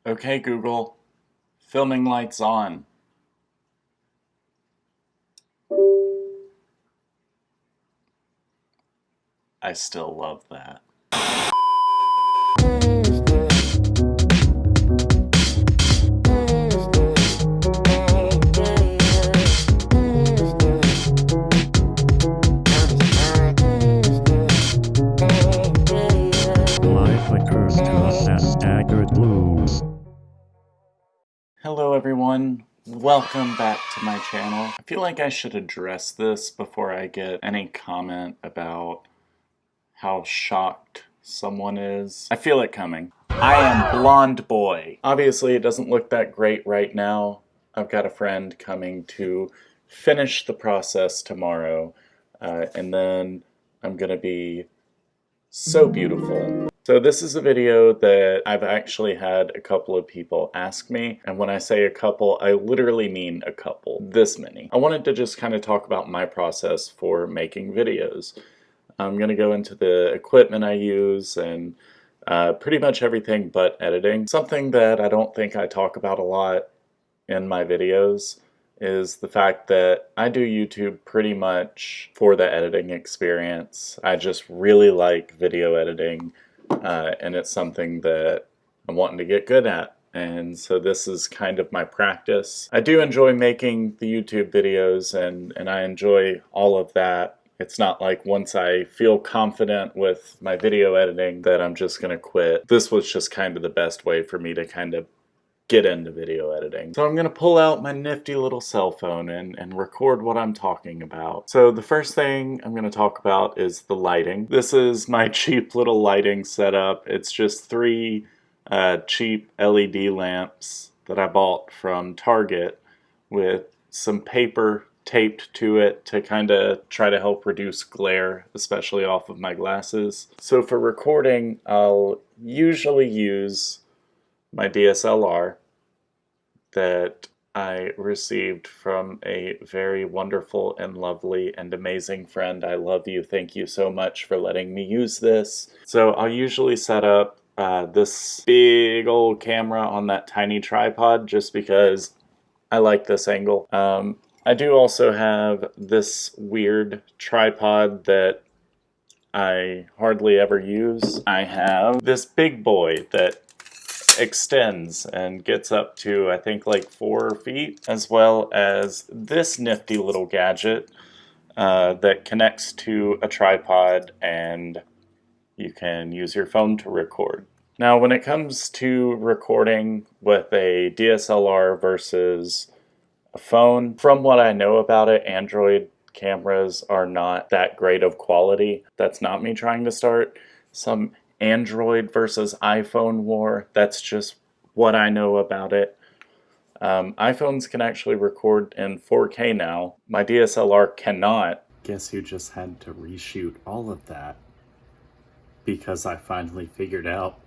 Okay, Google, filming lights on. I still love that. Live flickers to assess staggered blues. Hello everyone, welcome back to my channel. I feel like I should address this before I get any comment about how shocked someone is. I feel it coming. I am Blonde Boy. Obviously it doesn't look that great right now. I've got a friend coming to finish the process tomorrow, and then I'm gonna be so beautiful. So this is a video that I've actually had a couple of people ask me, and when I say a couple, I literally mean a couple, this many. I wanted to just kind of talk about my process for making videos. I'm going to go into the equipment I use and pretty much everything but editing. Something that I don't think I talk about a lot in my videos is the fact that I do YouTube pretty much for the editing experience. I just really like video editing, and it's something that I'm wanting to get good at. And so this is kind of my practice. I do enjoy making the YouTube videos, and I enjoy all of that. It's not like once I feel confident with my video editing that I'm just gonna quit. This was just kind of the best way for me to kind of get into video editing. So I'm going to pull out my nifty little cell phone and record what I'm talking about. So the first thing I'm going to talk about is the lighting. This is my cheap little lighting setup. It's just three cheap LED lamps that I bought from Target with some paper taped to it to kind of try to help reduce glare, especially off of my glasses. So for recording, I'll usually use my DSLR that I received from a very wonderful and lovely and amazing friend. I love you. Thank you so much for letting me use this. So I'll usually set up this big old camera on that tiny tripod just because I like this angle. I do also have this weird tripod that I hardly ever use. I have this big boy that extends and gets up to, I think, like 4 feet, as well as this nifty little gadget that connects to a tripod and you can use your phone to record. Now, when it comes to recording with a DSLR versus a phone, from what I know about it, Android cameras are not that great of quality. That's not me trying to start some Android versus iPhone war. That's just what I know about it. iPhones can actually record in 4K now. My DSLR cannot. Guess who just had to reshoot all of that because I finally figured out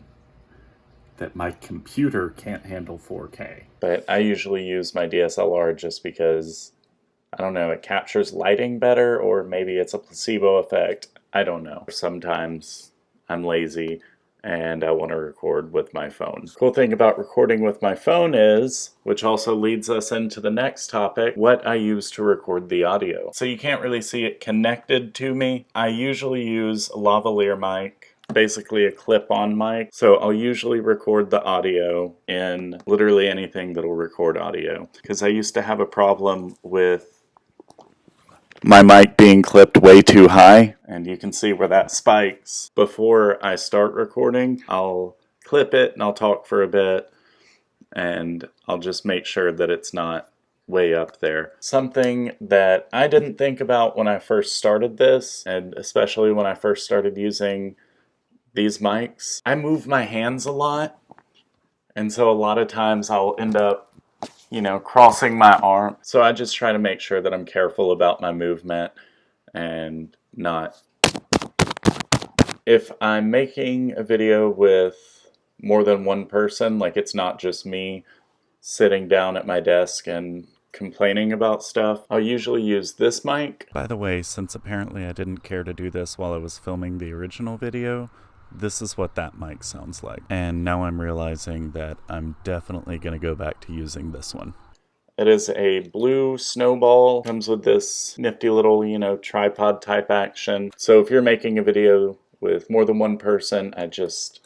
that my computer can't handle 4K. But I usually use my DSLR just because, I don't know, it captures lighting better, or maybe it's a placebo effect. I don't know. Sometimes I'm lazy and I want to record with my phone. Cool thing about recording with my phone is, which also leads us into the next topic, what I use to record the audio. So you can't really see it connected to me. I usually use a lavalier mic, basically a clip-on mic. So I'll usually record the audio in literally anything that'll record audio. Because I used to have a problem with my mic being clipped way too high, and you can see where that spikes. Before I start recording, I'll clip it and I'll talk for a bit, and I'll just make sure that it's not way up there. Something that I didn't think about when I first started this, and especially when I first started using these mics, I move my hands a lot, and so a lot of times I'll end up crossing my arm. So I just try to make sure that I'm careful about my movement and not. If I'm making a video with more than one person, like it's not just me sitting down at my desk and complaining about stuff, I'll usually use this mic. By the way, since apparently I didn't care to do this while I was filming the original video, this is what that mic sounds like. And now I'm realizing that I'm definitely going to go back to using this one. It is a blue snowball. Comes with this nifty little, tripod type action. So if you're making a video with more than one person, I just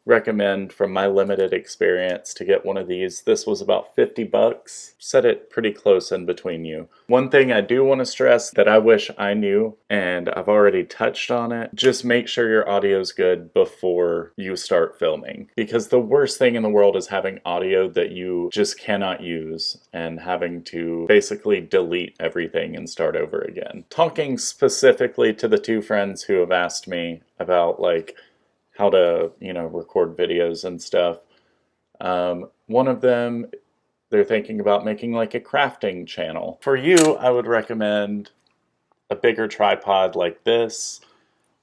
recommend, from my limited experience, to get one of these. This was about $50. Set it pretty close in between you. One thing I do want to stress that I wish I knew, and I've already touched on it, just make sure your audio's good before you start filming. Because the worst thing in the world is having audio that you just cannot use and having to basically delete everything and start over again. Talking specifically to the two friends who have asked me about how to, record videos and stuff. One of them, they're thinking about making like a crafting channel. For you, I would recommend a bigger tripod like this.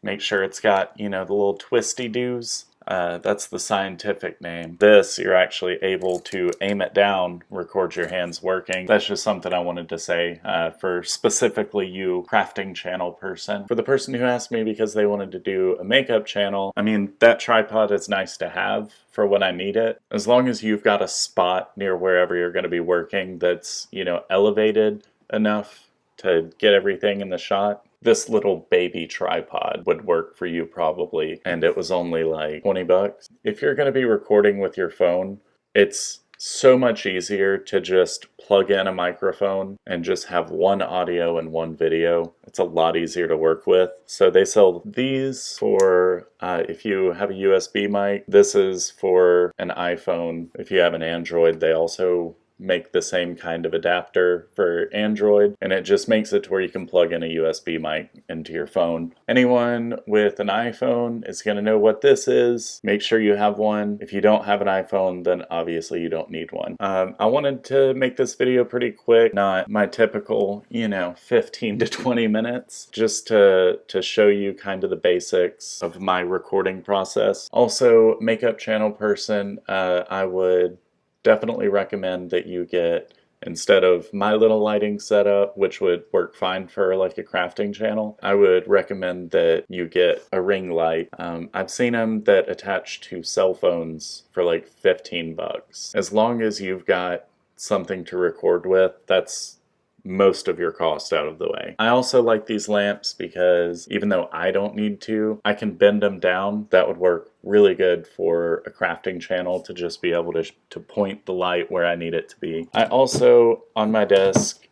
Make sure it's got, the little twisty-doos. That's the scientific name. This, you're actually able to aim it down, record your hands working. That's just something I wanted to say for specifically you, crafting channel person. For the person who asked me because they wanted to do a makeup channel, I mean, that tripod is nice to have for when I need it. As long as you've got a spot near wherever you're going to be working that's, elevated enough to get everything in the shot, this little baby tripod would work for you probably, and it was only like $20. If you're going to be recording with your phone, it's so much easier to just plug in a microphone and just have one audio and one video. It's a lot easier to work with. So they sell these for if you have a USB mic. This is for an iPhone. If you have an Android, they also make the same kind of adapter for Android, and it just makes it to where you can plug in a USB mic into your phone. Anyone with an iPhone is going to know what this is. Make sure you have one. If you don't have an iPhone, then obviously you don't need one. I wanted to make this video pretty quick, not my typical, 15 to 20 minutes, just to show you kind of the basics of my recording process. Also, makeup channel person, I would definitely recommend that you get, instead of my little lighting setup, which would work fine for like a crafting channel, I would recommend that you get a ring light. I've seen them that attach to cell phones for like $15. As long as you've got something to record with, that's most of your cost out of the way. I also like these lamps because even though I don't need to, I can bend them down. That would work really good for a crafting channel, to just be able to point the light where I need it to be. I also, on my desk,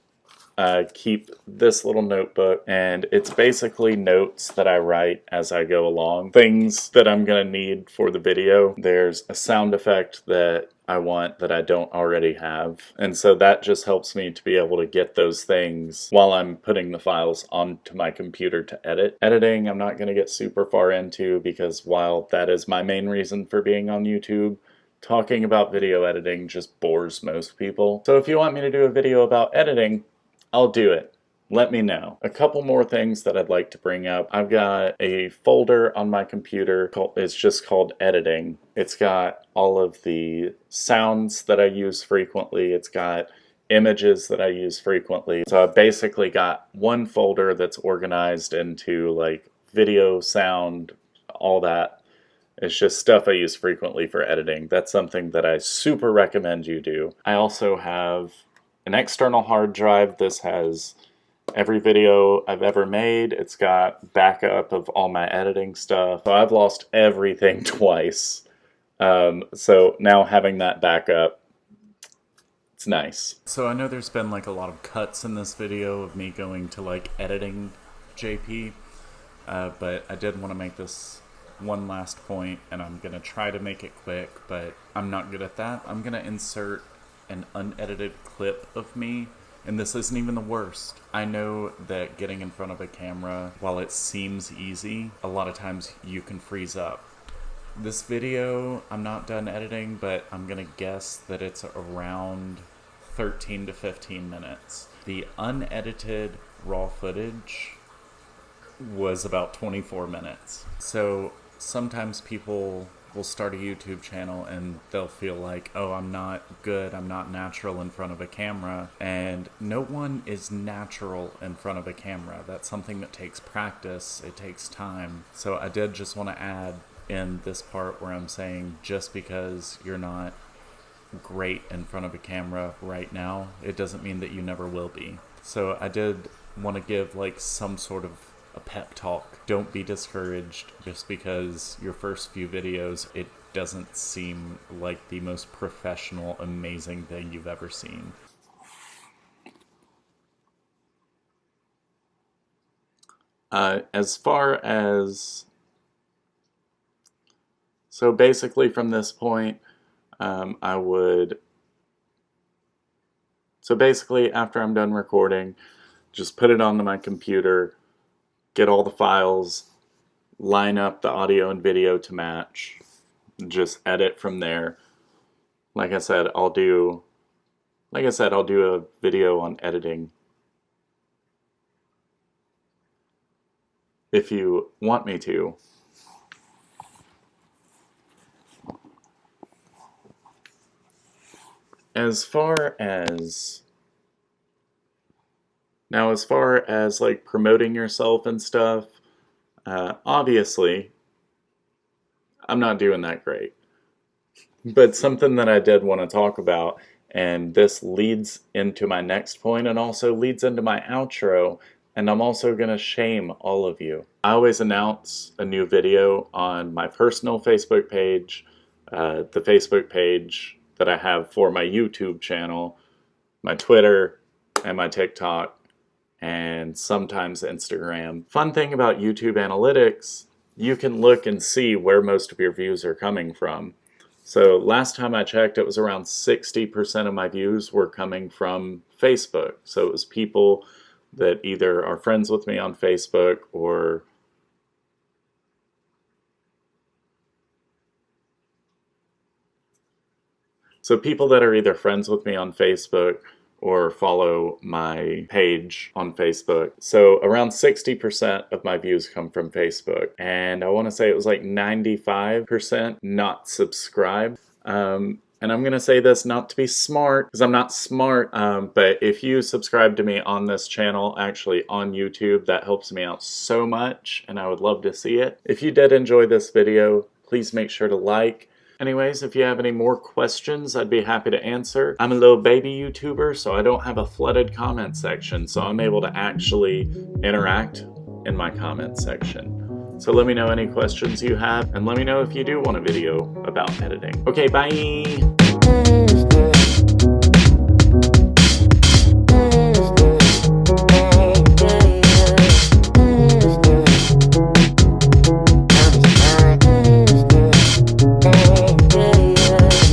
keep this little notebook, and it's basically notes that I write as I go along. Things that I'm gonna need for the video. There's a sound effect that I want that I don't already have, and so that just helps me to be able to get those things while I'm putting the files onto my computer to edit. Editing, I'm not gonna get super far into, because while that is my main reason for being on YouTube, talking about video editing just bores most people. So if you want me to do a video about editing, I'll do it. Let me know. A couple more things that I'd like to bring up. I've got a folder on my computer. It's just called editing. It's got all of the sounds that I use frequently. It's got images that I use frequently. So I basically got one folder that's organized into like video, sound, all that. It's just stuff I use frequently for editing. That's something that I super recommend you do. I also have an external hard drive. This has every video I've ever made. It's got backup of all my editing stuff. So I've lost everything twice. So now having that backup, it's nice. So I know there's been like a lot of cuts in this video of me going to like editing JP, but I did want to make this one last point, and I'm gonna try to make it quick, but I'm not good at that. I'm gonna insert an unedited clip of me, and this isn't even the worst. I know that getting in front of a camera, while it seems easy, a lot of times you can freeze up. This video, I'm not done editing, but I'm gonna guess that it's around 13 to 15 minutes. The unedited raw footage was about 24 minutes. So sometimes people will start a YouTube channel and they'll feel like, oh, I'm not good, I'm not natural in front of a camera. And no one is natural in front of a camera. That's something that takes practice, it takes time. So I did just want to add in this part where I'm saying just because you're not great in front of a camera right now, it doesn't mean that you never will be. So I did want to give like some sort of a pep talk. Don't be discouraged just because your first few videos, it doesn't seem like the most professional, amazing thing you've ever seen. As far as... So basically from this point, So basically after I'm done recording, just put it onto my computer, get all the files, line up the audio and video to match, just edit from there. Like I said, I'll do a video on editing if you want me to. As far as like promoting yourself and stuff, obviously I'm not doing that great. But something that I did want to talk about, and this leads into my next point and also leads into my outro, and I'm also going to shame all of you. I always announce a new video on my personal Facebook page, the Facebook page that I have for my YouTube channel, my Twitter, and my TikTok, and sometimes Instagram. Fun thing about YouTube analytics, you can look and see where most of your views are coming from. So last time I checked, it was around 60% of my views were coming from Facebook. So it was people that either are friends with me on Facebook or people that are either friends with me on Facebook or follow my page on Facebook. So around 60% of my views come from Facebook. And I want to say it was like 95% not subscribed. And I'm going to say this not to be smart, because I'm not smart, but if you subscribe to me on this channel, actually on YouTube, that helps me out so much, and I would love to see it. If you did enjoy this video, please make sure to like. Anyways, if you have any more questions, I'd be happy to answer. I'm a little baby YouTuber, so I don't have a flooded comment section, so I'm able to actually interact in my comment section. So let me know any questions you have, and let me know if you do want a video about editing. Okay, bye!